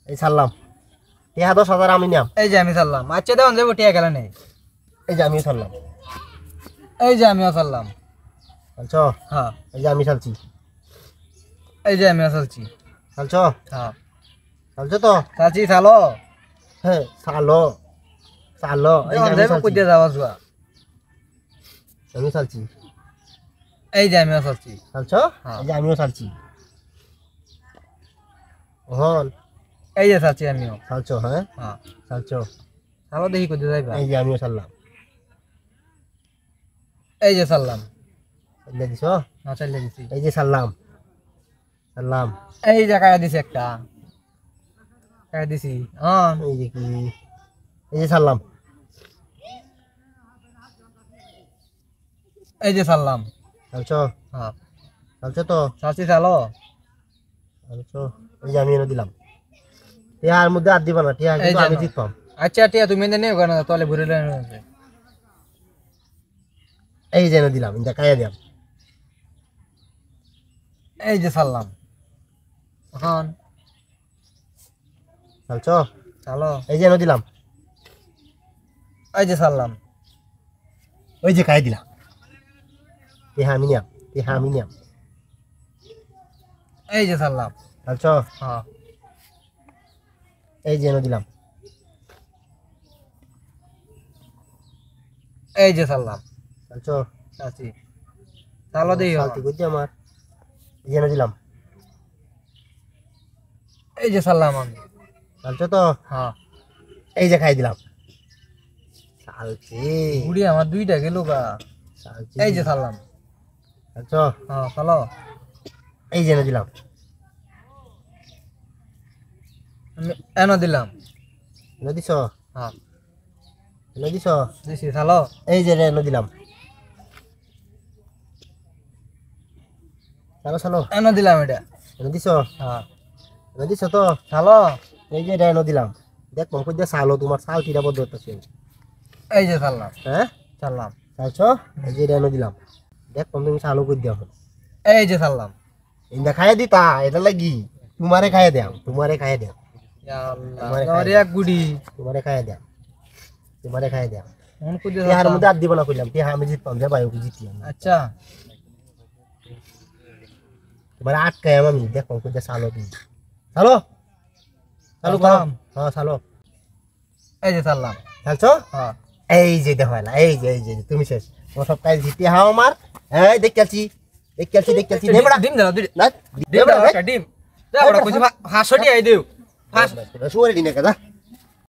এই ছাড়লাম টিয়া 10,000 আমি নিলাম এই যে আমি ছাড়লাম আচ্ছা দেন যাবো টিয়া গেল নাই এই যে আমি ছাড়লাম এই যে আমিও ছাড়লাম আচ্ছা হ্যাঁ এই যে আমি ছাড়ছি এই যে আমিও ছাড়ছি ছাড়ছো হ্যাঁ ছাড়ছো তো ছাড়ছি ছাড়ো হ্যাঁ ছাড়লো ছাড়লো এই যে আমি যাবো কই দিয়ে যাওয়া যাওয়া আমি ছাড়ছি এই যে আমিও ছাড়ছি ছাড়ছো হ্যাঁ। এই যে আমিও ছাড়ছি হন এই যে ছাড়ছি আমিও ছাড়ছো হ্যাঁ হ্যাঁ ছাড়ছো ছাড়ো দেখি কই দিয়ে যাইবা এই যে আমিও ছাড়লাম এই যে ছাড়লাম ছাড়লে দিছো না চাইলে দিছি এই যে ছাড়লাম ছাড়লাম এই যে কায়া দিছি একটা কায়া দিছি হ্যাঁ এই যে কি এই যে ছাড়লাম এই যে ছাড়লাম ছাড়ছো হ্যাঁ ছাড়ছো তো ছাড়ছি ছাড়ো ছাড়ছো এই যে আমি এনে দিলাম টিয়ার মধ্যে আর দিবা না টিয়া এই কিন্তু যে আমি নাও। জিততাম আচ্ছা টিয়া তুমি এনে নিও কেন তাহলে ঘুরে এই যে এনে দিলাম এটা কায়া দিলাম এই যে ছাড়লাম হ্যাঁ ছাড়ছো চালো এই যে এনে দিলাম এই যে ছাড়লাম ওই যে কায়া দিলাম টিয়া আমি নিলাম টিয়া আমি নিলাম এই যে ছাড়লাম ছাড়ছো হ্যাঁ এই যে এনে দিলাম এই যে ছাড়লাম ছাড়ছো চাচি চালো দিই শান্তি করছি আমার এই যে এনে দিলাম এই যে ছাড়লাম আমি ছাড়ছো তো হ্যাঁ এই যে খাই দিলাম শালছি বুড়ি আমার দুইটা গেল গা শালছি এই যে ছাড়লাম ছাড়ছো হ্যাঁ চালো এই যে এনে দিলাম আমি এনে দিলাম এনে দিছো হ্যাঁ এনে দিছো দিছি চালো এই যে এনে দিলাম চালো চালো এনে দিলাম এটা এনে দিছো হ্যাঁ এনে দিছো তো চালো এই যে এটা এনে দিলাম দেখ কম করে চালো তোমার চাল কিরা বদ্ধ হচ্ছে এই যে ছাড়লাম হ্যাঁ ছাড়লাম চালছো এই যে এটা এনে দিলাম দেখ কম তুমি চালু করে দিও এই যে ছাড়লাম এটা খাইয়ে দিতা এটা লাগি তোমারে খাইয়ে দেও তোমারে খাইয়ে দেও আমার এক গুড়ি তোমারে খাইয়ে দেও তোমারে খাইয়ে দেও মন কুদে টিহার মধ্যে আর দিব না কইলাম টিহা আমি জিততাম যে ভাই জিতি আচ্ছা তোমার আটকায় আমি দেখ কম করে চালো তুমি চালো চালু করলাম হ্যাঁ চালো এই যে ছাড়লাম চালছো হ্যাঁ এই যে দেখো না এই যে তুমি শেষ তোমার সব কাজ জিতে হাও আমার এই দেখছি দেবড়া ডিম দাও না ডিম দাও একটা ডিম দাও ওটা কইছে 500 টাকা দিও 5 সুরে দিনে কাদা